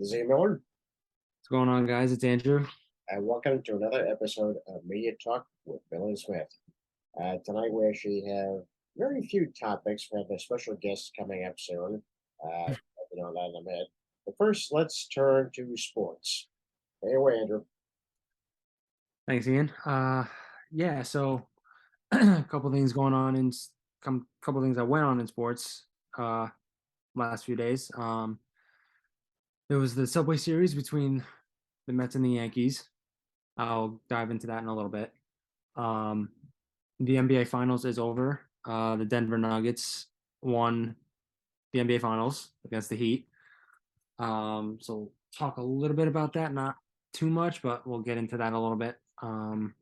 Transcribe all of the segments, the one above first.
Zay Miller, What's going on, guys? It's Andrew. and welcome to another episode of Media Talk with Bill and Smith. Tonight we actually have very few topics. We have a special guest coming up soon. You know that in a minute. But first, let's turn to sports. Anyway, Andrew, Thanks, Ian. Yeah, so a couple things going on in couple things that went on in sports last few days. There was the Subway Series between the Mets and the Yankees. I'll dive into that in a little bit. Um, the NBA Finals is over. The Denver Nuggets won the NBA Finals against the Heat. So talk a little bit about that, not too much, but we'll get into that a little bit. And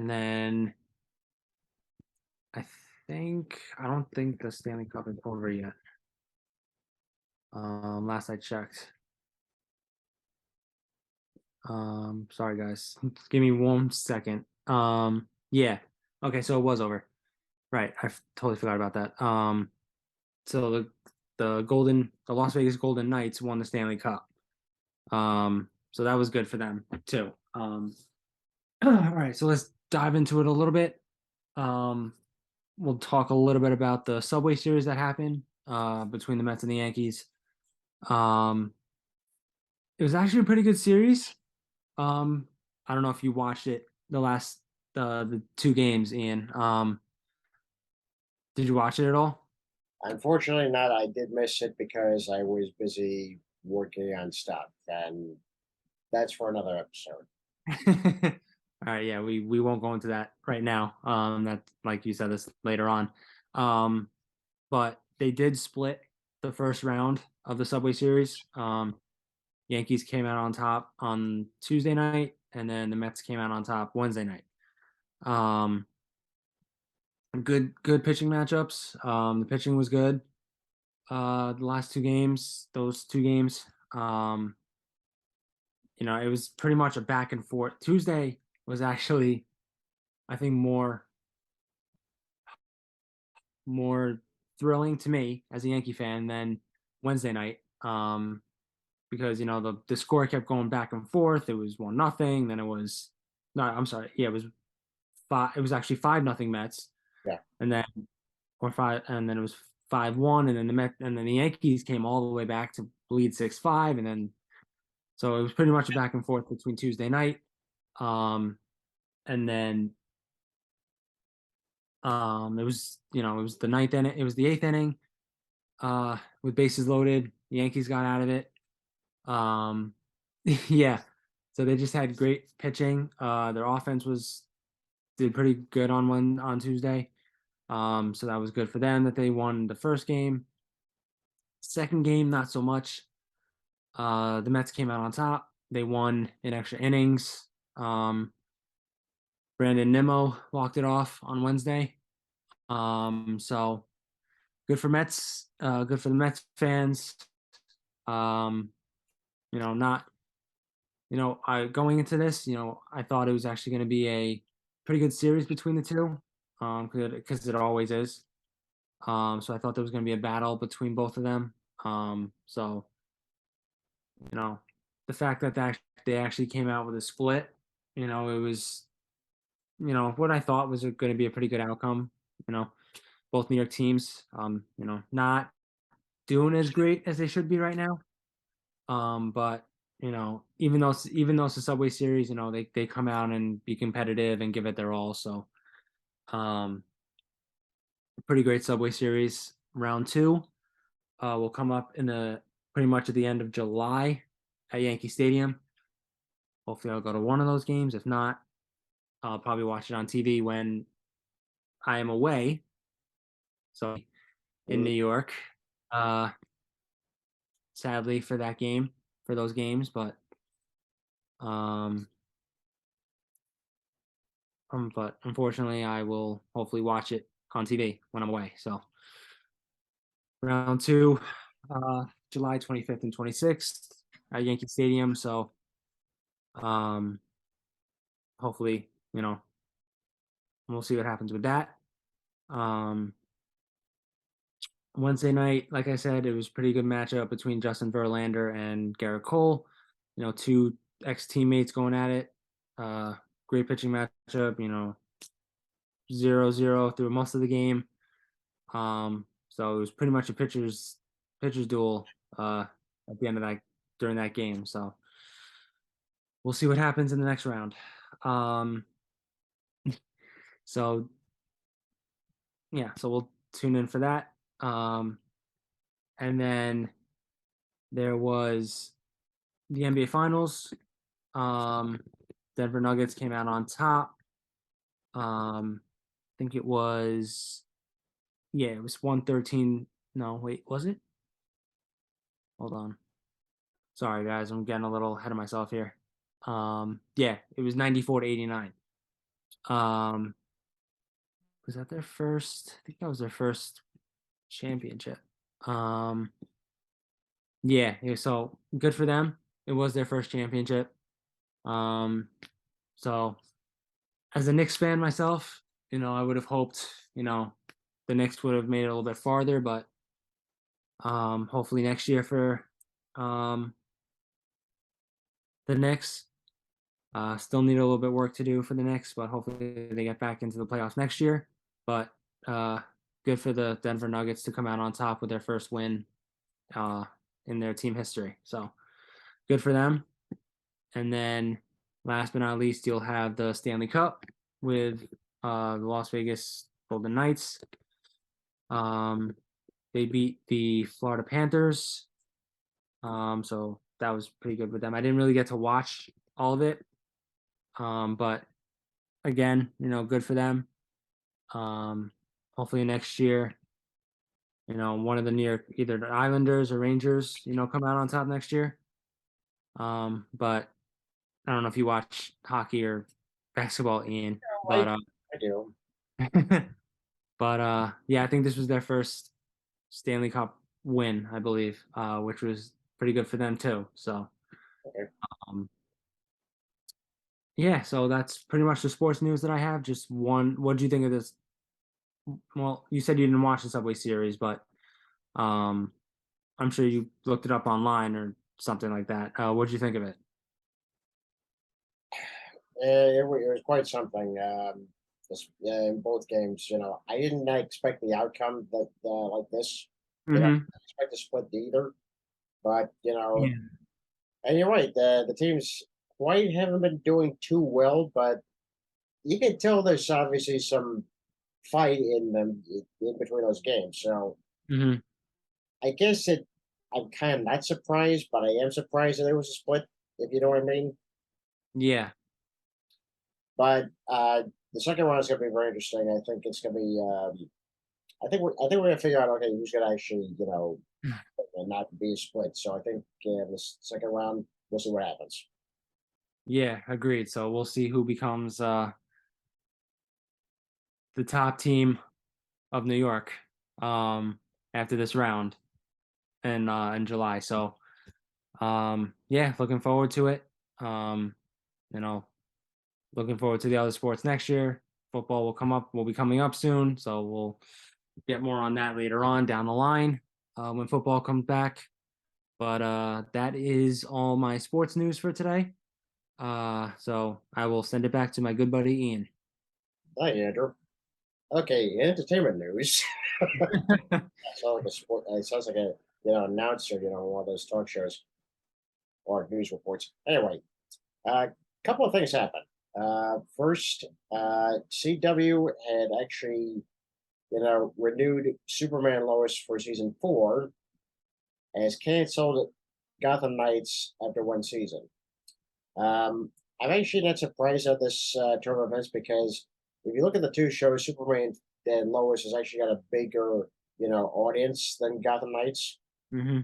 then I don't think the Stanley Cup is over yet. Last I checked. Sorry guys. Give me 1 second. Yeah. Okay, so it was over. Right. Totally forgot about that. So the Las Vegas Golden Knights won the Stanley Cup. So that was good for them too. All right, so let's dive into it a little bit. Um, we'll talk a little bit about the Subway Series that happened between the Mets and the Yankees. Um, it was actually a pretty good series. Um, I don't know if you watched it the two games, Ian. Did you watch it at all? unfortunately, not. I did miss it because I was busy working on stuff, and that's for another episode. All right, yeah, we won't go into that right now. That like you said this later on. Um, but they did split the first round of the Subway Series. Yankees came out on top on Tuesday night, and then the Mets came out on top Wednesday night. Um, good pitching matchups. The pitching was good. The last two games, those two games, it was pretty much a back and forth. Tuesday was actually, I think, more thrilling to me as a Yankee fan than Wednesday night. Because the score kept going back and forth. It was 1-0, then it was no, I'm sorry, yeah, it was five. It was actually 5-0 Mets, Yeah. and then or five, and then it was 5-1, and then the Yankees came all the way back to lead 6-5, and then so it was pretty much a back and forth between Tuesday night, and then it was the ninth inning, it was the eighth inning, with bases loaded. The Yankees got out of it. Um, yeah, so they just had great pitching. Their offense was did pretty good on Tuesday. So that was good for them that they won the first game. Second game, not so much. The Mets came out on top. They won in extra innings. Brandon Nimmo walked it off on Wednesday. So good for Mets. Good for the Mets fans. Um, not I going into this, I thought it was actually going to be a pretty good series between the two, because it always is. So I thought there was going to be a battle between both of them. So you know, the fact that they actually came out with a split, it was what I thought was going to be a pretty good outcome. You know, both New York teams, not doing as great as they should be right now. But even though it's a Subway Series, they come out and be competitive and give it their all. So, um, pretty great Subway Series. Round two will come up in the pretty much at the end of July at Yankee Stadium. Hopefully, I'll go to one of those games. If not, I'll probably watch it on TV when I am away. So in Mm. New York, uh, sadly for those games, um, but unfortunately, I will hopefully watch it on TV when I'm away. So round two, July 25th and 26th at Yankee Stadium. So um, hopefully, we'll see what happens with that. Um, Wednesday night, like I said, it was a pretty good matchup between Justin Verlander and Garrett Cole. Two ex-teammates going at it. Great pitching matchup. 0-0 through most of the game. So it was pretty much a pitchers duel at the end of that during that game. So we'll see what happens in the next round. Um, so yeah, so we'll tune in for that. And then there was the NBA Finals. Um, Denver Nuggets came out on top. I think it was, yeah, it was 113. No, wait, was it? Hold on. Sorry, guys, I'm getting a little ahead of myself here. Yeah, it was 94-89. Um, was that their first? I think that was their first championship. Um, yeah, so good for them. It was their first championship. Um, so as a Knicks fan myself, I would have hoped, the Knicks would have made it a little bit farther, but hopefully next year for um the Knicks. Still need a little bit of work to do for the Knicks, but hopefully they get back into the playoffs next year. But uh, good for the Denver Nuggets to come out on top with their first win uh, in their team history. So good for them. And then last but not least, you'll have the Stanley Cup with the Las Vegas Golden Knights. They beat the Florida Panthers. So that was pretty good with them. I didn't really get to watch all of it. But again, good for them. Hopefully next year, one of the near either the Islanders or Rangers, come out on top next year. But I don't know if you watch hockey or basketball, Ian, I, but I do. yeah, I think this was their first Stanley Cup win, I believe, which was pretty good for them too. So, Okay. um, yeah, so that's pretty much the sports news that I have. Just one. What do you think of this? Well, you said you didn't watch the Subway series, but um, I'm sure you looked it up online or something like that. What did you think of it? It was quite something. In both games, I didn't expect the outcome that like this. I Mm-hmm. didn't expect to split either. But Yeah. and you're right. The teams quite haven't been doing too well, but you can tell there's obviously some fight in them in between those games. So Mm-hmm. I guess I'm kind of not surprised, but I am surprised that there was a split. If you know what I mean. Yeah. But the second one is going to be very interesting. I think it's going to be. I think we're going to figure out okay who's going to actually not be split. So I think this second round we'll see what happens. Yeah, agreed. So we'll see who becomes the top team of New York um, after this round in July. So yeah, looking forward to it. Um, you know, looking forward to the other sports next year. Football will be coming up soon, so we'll get more on that later on down the line when football comes back. But that is all my sports news for today. So I will send it back to my good buddy Ian. Hi, Andrew. Okay, entertainment news. Sounds like a sport. It sounds like a announcer. One of those talk shows or news reports. Anyway, a couple of things happened. First, CW had actually renewed Superman Lois for season 4, and has canceled Gotham Knights after one season. I'm actually not surprised at this turn of events because if you look at the two shows, Superman and Lois has actually got a bigger, audience than Gotham Knights. Hmm. You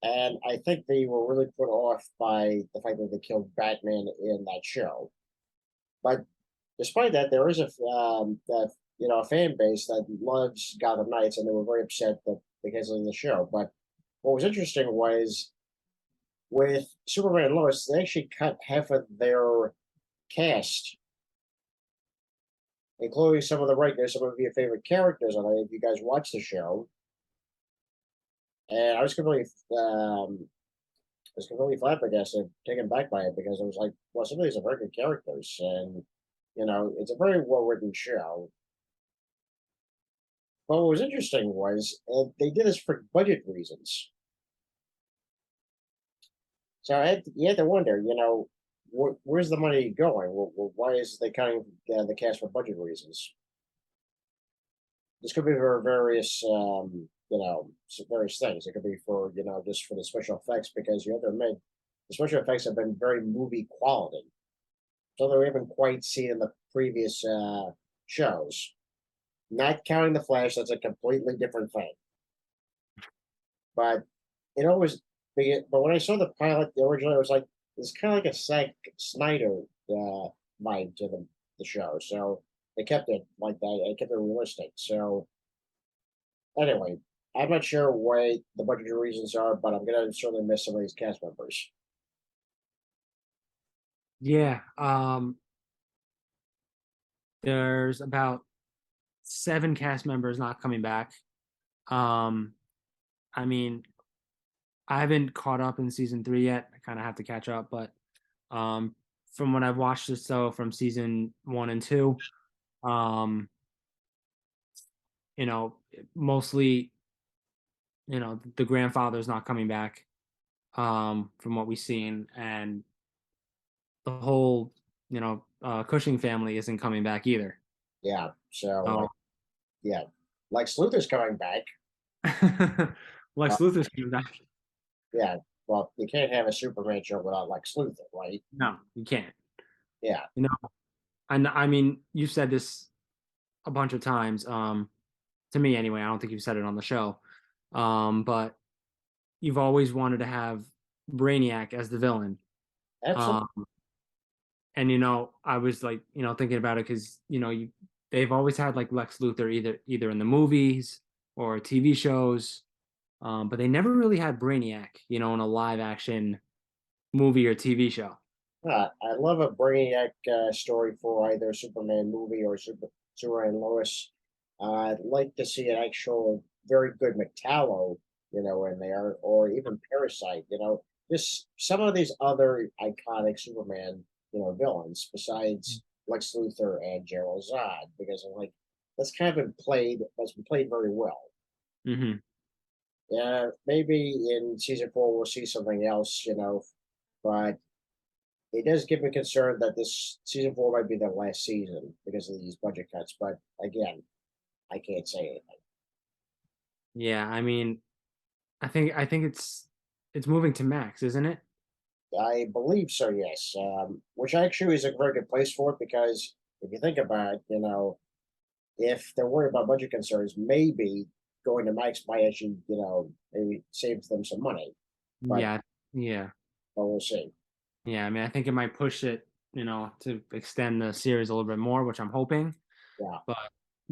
and I think they were really put off by the fact that they killed Batman in that show. But despite that, there is a fan base that loves Gotham Knights, and they were very upset that they canceled the show. But what was interesting was with Superman and Lois, they actually cut half of their cast, including some of the regulars, some of your favorite characters on it. If you guys watch the show, and I was completely flabbergasted, taken back by it because I was like, well, some of these are very good characters, and it's a very well written show. But what was interesting was they did this for budget reasons. So you had to wonder, where's the money going? Why is they cutting the cast for budget reasons? This could be for various, various things. It could be for, just for the special effects because you have to admit the special effects have been very movie quality. So we haven't quite seen in the previous shows. Not counting the Flash, that's a completely different thing. But it always, but when I saw the pilot, the original, it was like it's kind of like a Zack Snyder vibe to the show. So they kept it like that. They kept it realistic. So anyway, I'm not sure what the budgetary reasons are, but I'm gonna certainly miss some of these cast members. Yeah. There's about 7 cast members not coming back. Um, I mean, I haven't caught up in season 3 yet. I kind of have to catch up, but um, from what I've watched or so from season 1 and 2, um, you know, mostly, the grandfather's not coming back, from what we've seen, and the whole, Cushing family isn't coming back either. Yeah. So So yeah, like Sleuth coming back. Uh, Lex Luthor's coming back. yeah. Well, you can't have a Superman show without Lex Luthor, right? No, you can't. Yeah. You know, and I mean, you've said this a bunch of times. To me anyway. I don't think you've said it on the show. But you've always wanted to have Brainiac as the villain. Absolutely. Um, and I was like, thinking about it because they've always had like Lex Luthor either in the movies or TV shows, but they never really had Brainiac, in a live action movie or TV show. I love a Brainiac story for either Superman movie or Superman Lois. I'd like to see an actual very good Metallo, in there, or even Parasite. Just some of these other iconic Superman, villains besides Lex Luthor and Gerald Zod, because I'm like that's kind of been played. That's been played very well. Hmm. Yeah, maybe in season 4 we'll see something else, but it does give me concern that this season 4 might be the last season because of these budget cuts. But again, I can't say anything. Yeah, I mean, I think it's moving to Max, isn't it? I believe so, yes. Which actually is a very good place for it because if you think about it, if they're worried about budget concerns, maybe going to Max might actually, maybe save them some money. But Yeah, yeah, we'll see. yeah. I mean, I think it might push it, to extend the series a little bit more, which I'm hoping. Yeah, But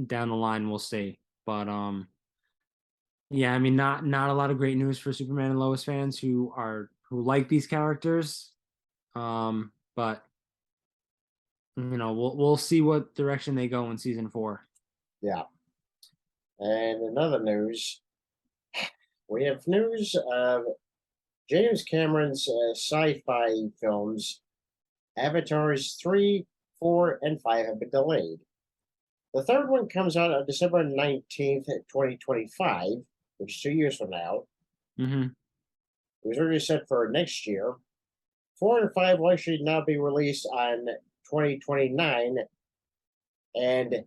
down the line, we'll see. But yeah, I mean, not a lot of great news for Superman and Lois fans who like these characters. But we'll see what direction they go in season 4. yeah. And another news, we have news of James Cameron's sci-fi films Avatars 3, 4, and 5 have been delayed. The third one comes out on December 19th, 2025, which is 2 years from now. Hmm. It was already set for next year. 4 and 5 will actually now be released on 2029 and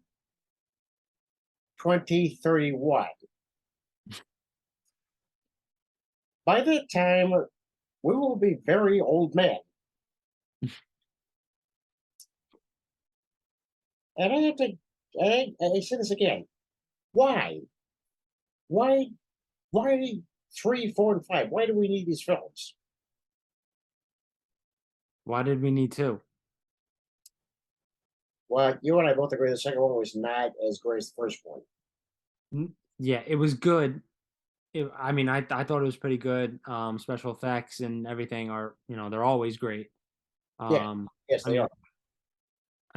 2031. By that time, we will be very old men. And I have to, I say this again. Why? Why? Why 3, 4, and 5? Why do we need these films? Why did we need 2? Well, you and I both agree the second one was not as great as the first one. Yeah, it was good. I mean, I thought it was pretty good. Special effects and everything are, they're always great. Yeah, Um, yes, I they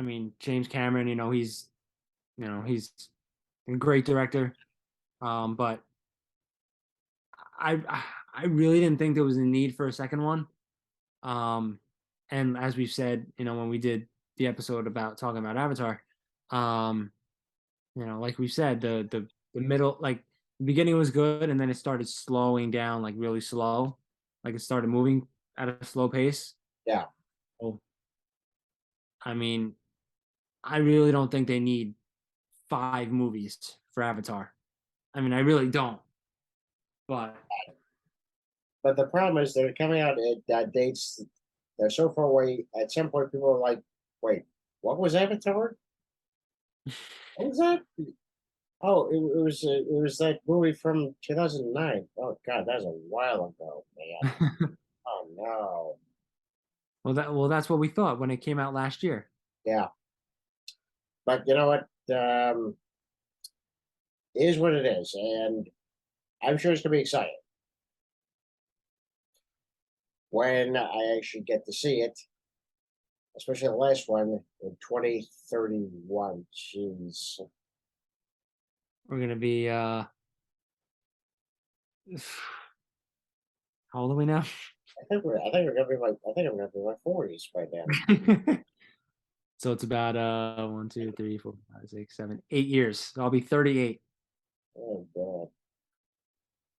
mean, are. James Cameron, he's a great director. But I really didn't think there was a need for a second one. Um, and as we've said, when we did the episode about talking about Avatar, um, like we said, the middle, like the beginning was good, and then it started slowing down, like really slow, like it started moving at a slow pace. Yeah, So, I mean, I really don't think they need 5 movies for Avatar. I mean, I really don't. But but the problem is they're coming out at dates. They're so far away. At some point, people are like, "Wait, what was Avatar? What was that? Oh, it was that movie from 2009. Oh God, that was a while ago, man. Oh no, that's what we thought when it came out last year. yeah. But you know what? It is what it is, and I'm sure it's gonna be exciting when I actually get to see it. Especially the last one in 2031. Jeez. We're gonna be how old are we now? I think we're gonna be like I think I'm gonna be in my 40s by then. So it's about 1, 2, 3, 4, 5, 6, 7, 8 years. So I'll be 38 Oh God.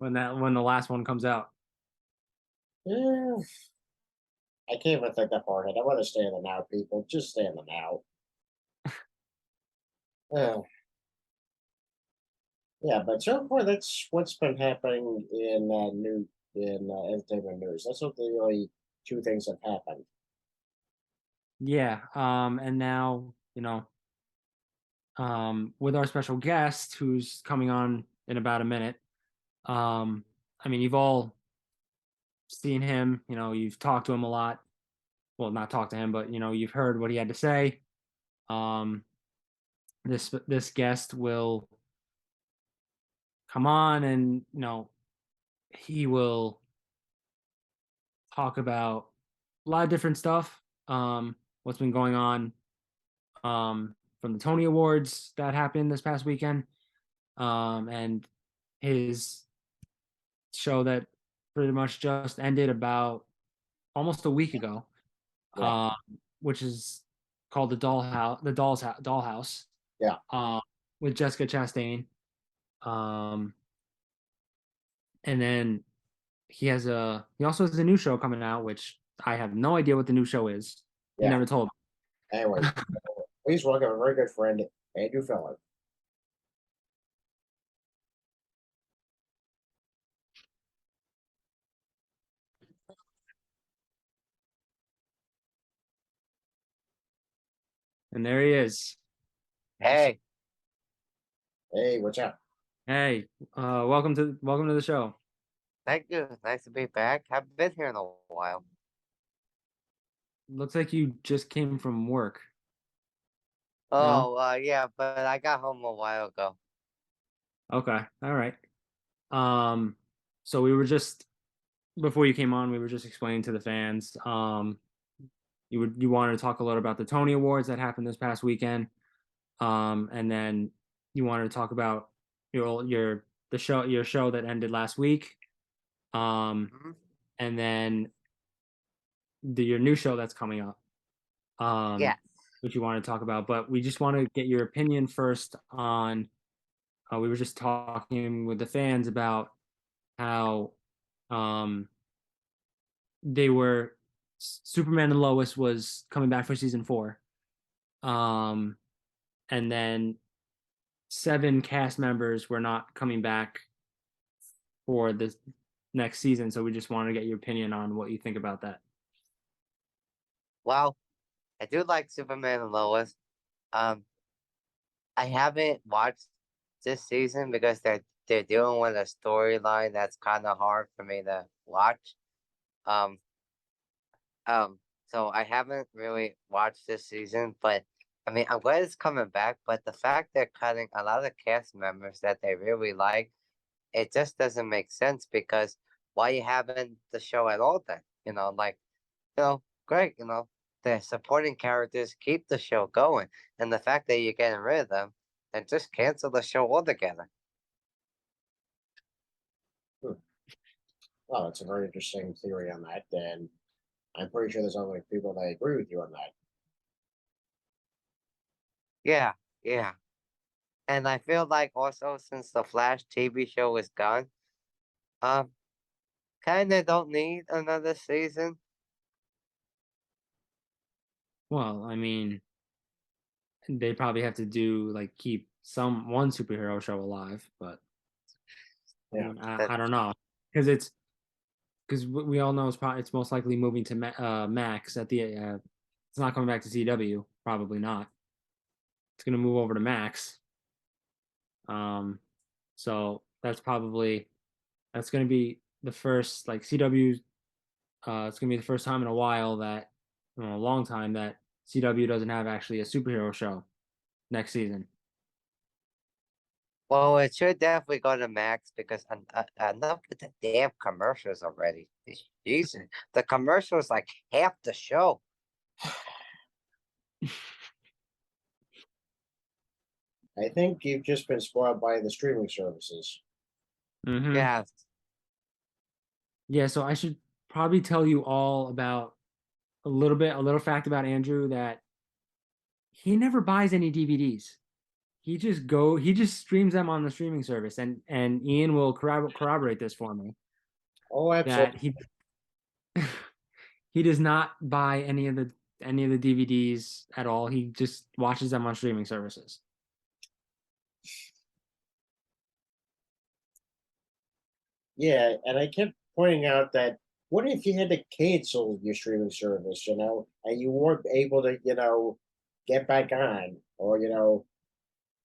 when the last one comes out. Yeah. I can't even think that far ahead. I want to stay in the now, people. Just stay in the now. Yeah, yeah, but so far that's what's been happening in new in entertainment news. That's what the only two things have happened. Yeah. And now, with our special guest who's coming on in about a minute. Um, I mean, you've all seen him, you've talked to him a lot. Well, not talked to him, but you've heard what he had to say. Um, this guest will come on and he will talk about a lot of different stuff. What's been going on from the Tony Awards that happened this past weekend, and his show that pretty much just ended about almost a week ago, Yeah, um, which is called Dollhouse, yeah. uh, with Jessica Chastain. Um, and then he also has a new show coming out, which I have no idea what the new show is. He Yeah. never told Anyways, please welcome a very good friend, Andrew Feller. and there he is. Hey, Hey, what's up? Hey, welcome to the show. thank you. Nice to be back. Haven't been here in a while. Looks like you just came from work. No? Oh, yeah, but I got home a while ago. Okay. All right. Um, so we were just before you came on, we were just explaining to the fans. You wanted to talk a lot about the Tony Awards that happened this past weekend. And then you wanted to talk about your show that ended last week. Mhm. And then your new show that's coming up. Yes. Which you want to talk about, but we just want to get your opinion first on. We were just talking with the fans about how um, they were Superman and Lois was coming back for season 4, and then 7 cast members were not coming back for the next season. So we just want to get your opinion on what you think about that. Well, I do like Superman and Lois. Um, I haven't watched this season because they're dealing with a storyline that's kind of hard for me to watch. Um, so I haven't really watched this season, but I mean, I'm glad it's coming back. But the fact they're cutting a lot of cast members that they really like, it just doesn't make sense because why you having the show at all then? Great, the supporting characters keep the show going. And the fact that you're getting rid of them, then just cancel the show altogether. Hmm. Well, that's a very interesting theory on that, and I'm pretty sure there's only people that agree with you on that. Yeah, yeah. And I feel like also since the Flash TV show is gone, um, kinda don't need another season. Well, I mean, they probably have to do like keep one superhero show alive, but I Yeah. mean, That I don't know because we all know it's most likely moving to Max at the it's not coming back to CW, probably not. It's gonna move over to Max. Um, so that's gonna be the first like CW. It's gonna be the first time in a while that, a long time that CW doesn't have actually a superhero show next season. well, it should definitely go to Max because enough with the damn commercials already. Jesus, the commercials like half the show. I think you've just been spoiled by the streaming services. Mm-hmm. Yes. Yeah, so I should probably tell you all about a little fact about Andrew that he never buys any DVDs. He just streams them on the streaming service, and Ian will corroborate this for me Oh, that absolutely. he does not buy any of the DVDs at all. He just watches them on streaming services. Yeah, and I kept pointing out that what if you had to cancel your streaming service, and you weren't able to, get back on or,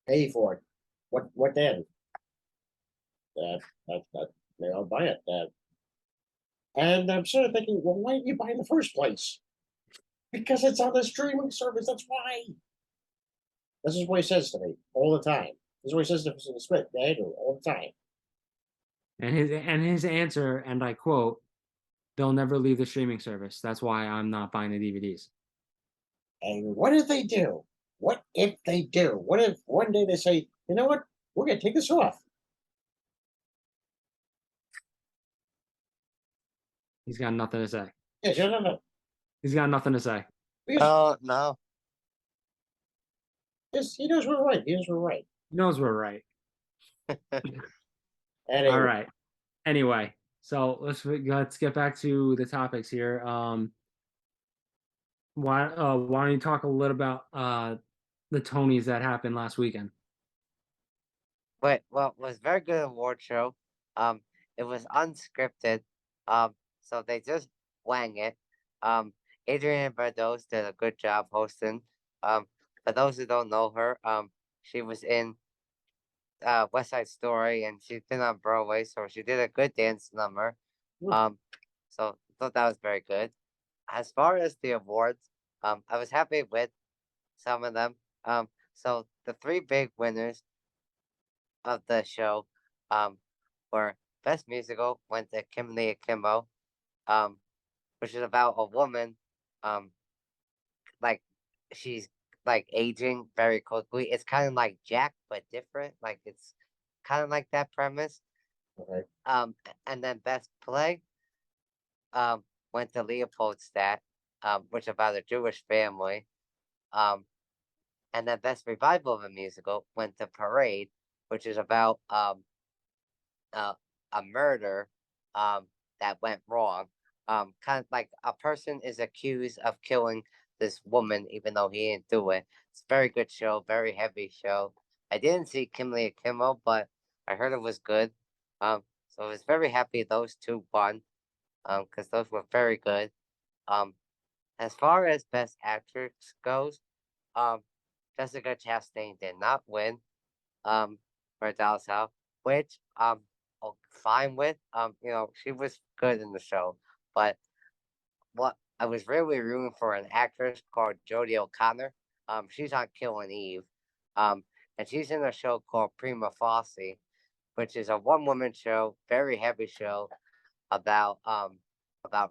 pay for it? What then? That they all buy it. And I'm sort of thinking, well, why didn't you buy in the first place? Because it's on the streaming service. That's why. This is what he says to me all the time. This is what he says to Smith, to Andrew, all the time. And his answer, and I quote, "They'll never leave the streaming service. That's why I'm not buying the DVDs." And what if they do? What if they do? What if one day they say, you know what? We're going to take this off. He's got nothing to say. Yes, no, no, no. He's got nothing to say. Because Oh no. yes, he knows we're right. He knows we're right. He knows we're right. All Anyway, right. Anyway, so let's get back to the topics here. Why don't you talk a little about the Tonys that happened last weekend? But well, it was a very good award show. Um, it was unscripted. So they just wang it. Um, Adrienne Bardos did a good job hosting. For those who don't know her, she was in West Side Story and she's been on Broadway, so she did a good dance number. hmm, Um, so I thought that was very good. As far as the awards, I was happy with some of them. So the three big winners of the show, um, were Best Musical went to Kimberly Akimbo, um, which is about a woman, um, like she's like aging very quickly. It's kind of like Jack, but different. Like it's kind of like that premise. okay. And then Best Play, went to Leopoldstadt, which is about a Jewish family. Um, and then Best Revival of a Musical went to Parade, which is about uh, a murder that went wrong. Kind of like a person is accused of killing this woman, even though he didn't do it. It's a very good show, very heavy show. I didn't see Kimberly Kimmel, but I heard it was good. So I was very happy those two won. Because those were very good. Um, as far as Best Actress goes, um, Jessica Chastain did not win. For Dallas House, which fine with. She was good in the show, but what I was really rooting for an actress called Jodie O'Connor. She's on Killing Eve. And she's in a show called Prima Fosse, which is a one woman show, very heavy show about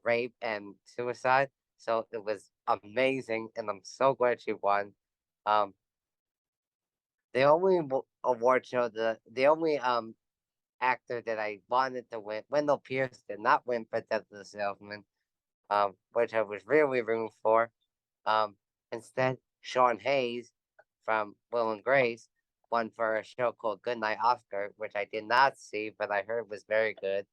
rape and suicide. So it was amazing, and I'm so glad she won. Um, the only award show, the only actor that I wanted to win. Wendell Pierce did not win for Death of the Salesman, which I was really rooting for. Instead, Sean Hayes from Will and Grace won for a show called Goodnight Oscar, which I did not see, but I heard was very good.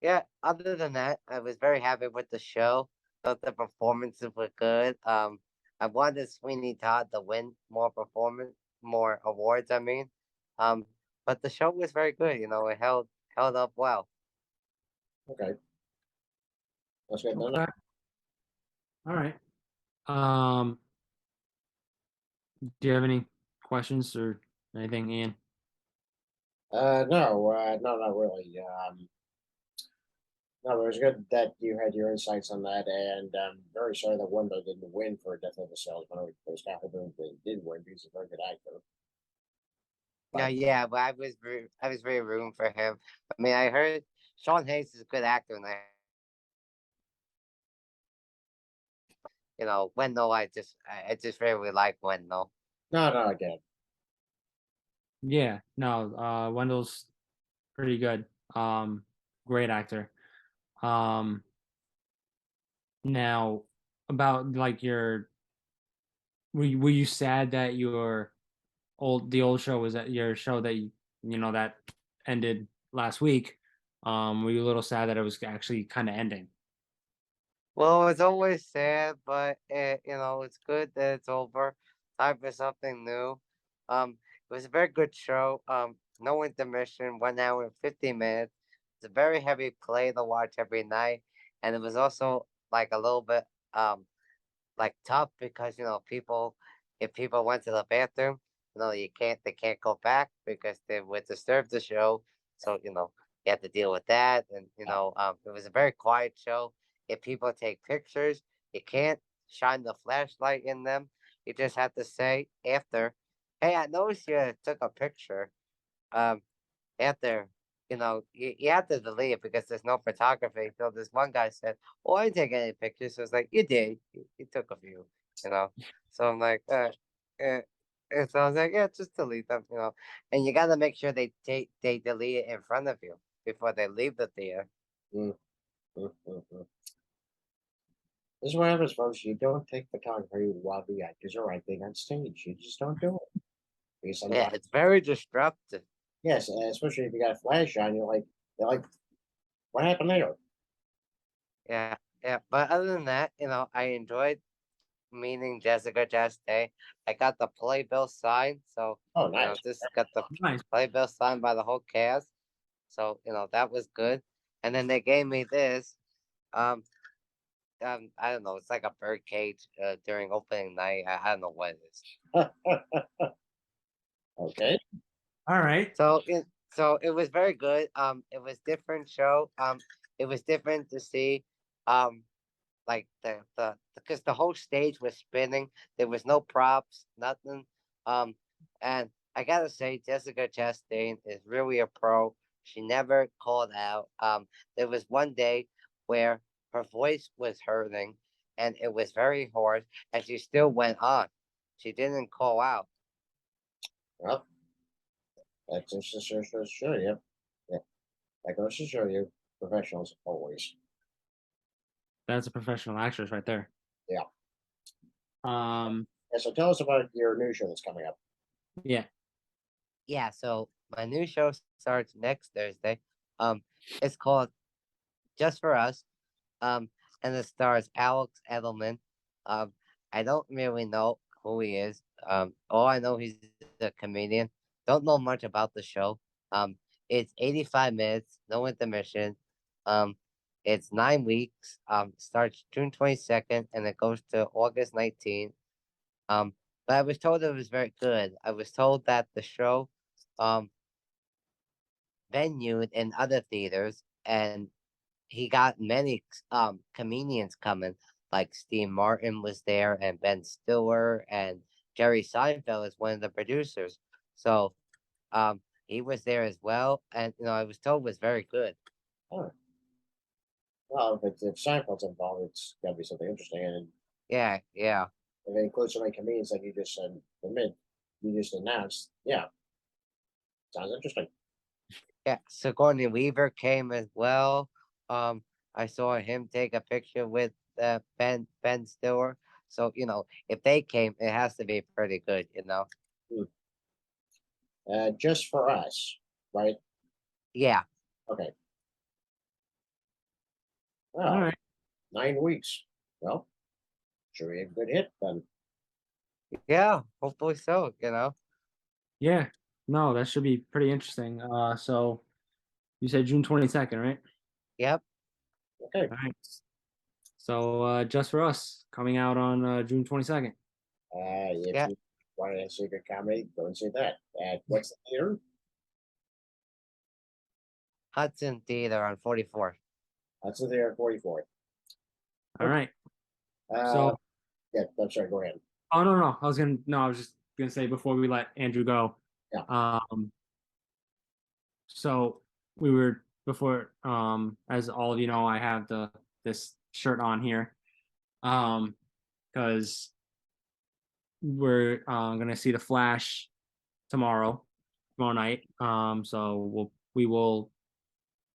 Yeah, other than that, I was very happy with the show. Thought the performances were good. I wanted Sweeney Todd to win more awards. I mean, um, but the show was very good. You know, it held up well. Okay, that's good. No, no. Okay. All right. Um, do you have any questions or anything, Ian? No, not really. No, it was good that you had your insights on that, and I'm very sorry that Wendell didn't win for Death of the Salesman. I was confident that he did win because he's a very good actor. Yeah, But yeah, but I was very rooting for him. I mean, I heard Sean Hayes is a good actor, and Wendell, I just really like Wendell. no, I get it. Yeah, no, Wendell's pretty good. Great actor. Um, now about like were you sad that the old show was at your show that that ended last week? Were you a little sad that it was actually kind of ending? Well, it's always sad, but it's good that it's over. Time for something new. It was a very good show. No intermission, 1 hour and 50 minutes. It's a very heavy play to watch every night, and it was also like a little bit like tough because if people went to the bathroom, they can't go back because they would disturb the show. So you have to deal with that, and it was a very quiet show. If people take pictures, you can't shine the flashlight in them. You just have to say after, "Hey, I noticed you took a picture." Um, After you have to delete it because there's no photography. So this one guy said, "Oh, I didn't take any pictures." So it's like, "You did. You took a few." You know. So I'm like, uh. And so I was like, "Yeah, just delete them." And you got to make sure they delete it in front of you before they leave the theater. Mm, mm. This is what happens, folks. You don't take photography while the actors are acting on stage. You just don't do it. Because Yeah, sometimes, it's very disruptive. yes, especially if you got a flash on, they're like, what happened there? Yeah, yeah. But other than that, I enjoyed meeting Jessica Chastain. I got the playbill signed, so Oh, nice. just got the Nice. playbill signed by the whole cast. So that was good. And then they gave me this. Um, I don't know. It's like a bird cage during opening night. I don't know what it is. Okay. All right. So it was very good. It was different show. It was different to see. Um, like the because the whole stage was spinning. There was no props, nothing. Um, and I gotta say, Jessica Chastain is really a pro. She never called out. There was one day where her voice was hurting and it was very hoarse, and she still went on. She didn't call out. Well, that's just to show you. Yeah. That goes to show you professionals always. That's a professional actress right there. Yeah. Um, Yeah, so tell us about your new show that's coming up. yeah. Yeah, so my new show starts next Thursday. It's called Just for Us. Um, and it stars Alex Edelman. Um, I don't really know who he is. All I know he's a comedian. Don't know much about the show. Um, it's 85 minutes, no intermission. Um, it's 9 weeks. Starts June 22nd and it goes to August 19th. But I was told it was very good. I was told that the show, um, venued in other theaters, and he got many comedians coming. Like Steve Martin was there, and Ben Stiller, and Jerry Seinfeld is one of the producers. So he was there as well, and I was told was very good. Oh, well, if Seinfeld's involved, it's got to be something interesting. And Yeah, yeah, if it includes so many comedians like you just announced, yeah, sounds interesting. Yeah, Sigourney Weaver came as well. I saw him take a picture with Ben Stiller. So if they came, it has to be pretty good. Hmm. Just for us, right? Yeah, Okay. All Well, right. 9 weeks. Well, should be a good hit then. yeah. Hopefully so. Yeah. No, that should be pretty interesting. So you said June 22nd, right? Yep. Okay. All right. So Just for Us coming out on June 22nd. If Yeah. you want to see a comedy, go and see that. What's the theater? Hudson Theatre on 44th. Hudson Theatre 44. All right. Uh, So yeah, I'm sorry, go ahead. oh no, I was just gonna say before we let Andrew go. Yeah. So we were before as all of you know, I have this shirt on here. Because we're gonna see the Flash tomorrow night. So we will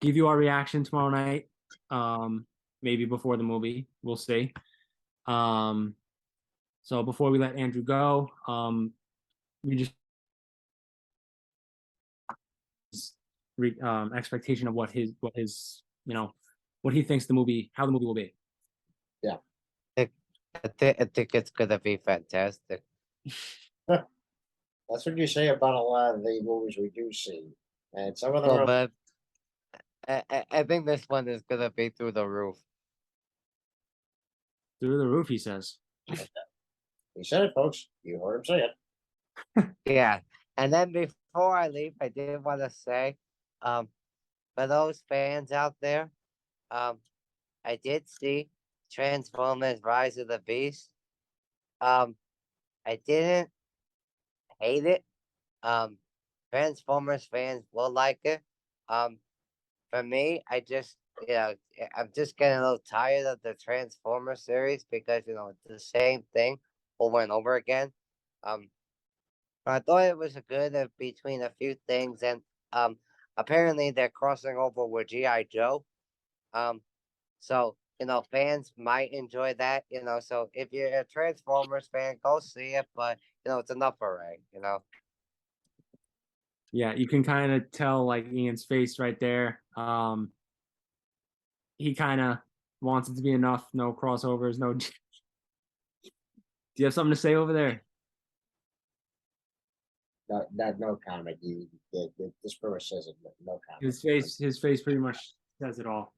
give you our reaction tomorrow night. Maybe before the movie, we'll see. So before we let Andrew go, we just expectation of what his what he thinks how the movie will be. Yeah. I think it's gonna be fantastic. That's what you say about a lot of the movies we do see. And some of them Well, are, but I think this one is gonna be through the roof. Through the roof, he says. he said it, folks. You heard him say it. Yeah. And then before I leave, I did want to say, for those fans out there, I did see Transformers: Rise of the Beast. I didn't hate it. Transformers fans will like it. For me, I'm just getting a little tired of the Transformers series because it's the same thing over and over again. I thought it was a good between a few things, and apparently they're crossing over with GI Joe. So fans might enjoy that. So if you're a Transformers fan, go see it. But it's enough already. Yeah, you can kind of tell like Ian's face right there. He kind of wants it to be enough. No crossovers. No. Do you have something to say over there? No comment. This pretty says it. No comment. His face pretty much says it all.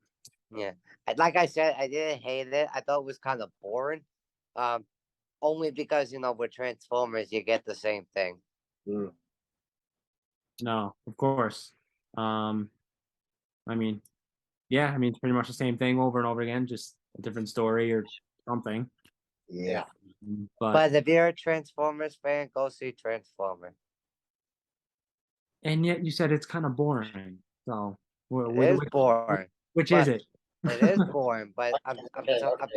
Yeah, like I said, I didn't hate it. I thought it was kind of boring. Only because with Transformers you get the same thing. Mm. No, of course. I mean, yeah, it's pretty much the same thing over and over again, just a different story or something. Yeah. But if you're a Transformers fan, go see Transformers. And yet you said it's kind of boring. So It is boring. Which is it? It is boring, but I'm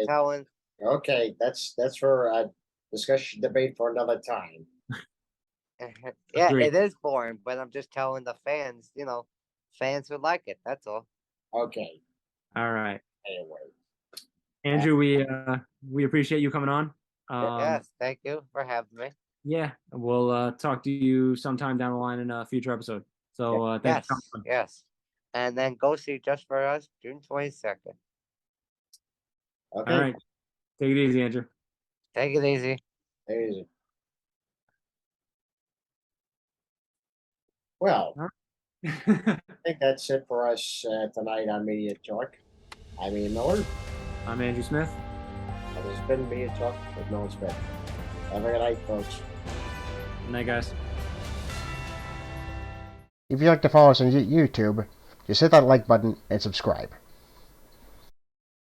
telling. Okay, that's for a discussion debate for another time. Yeah, Agreed. it is boring, but I'm just telling the fans. Fans would like it. That's all. Okay. All right. Anyway. Andrew, we appreciate you coming on. Yes, thank you for having me. Yeah, we'll talk to you sometime down the line in a future episode. So thanks for coming on. Yes. And then go see Just for Us, June 22nd. Okay. All right. Take it easy, Andrew. Take it easy. Easy. Well, Huh? I think that's it for us tonight on Media Talk. I'm Ian Miller. I'm Andrew Smith. And this has been Media Talk with Nolan Smith. Have a good night, folks. Good night, guys. If you'd like to follow us on YouTube, just hit that like button and subscribe.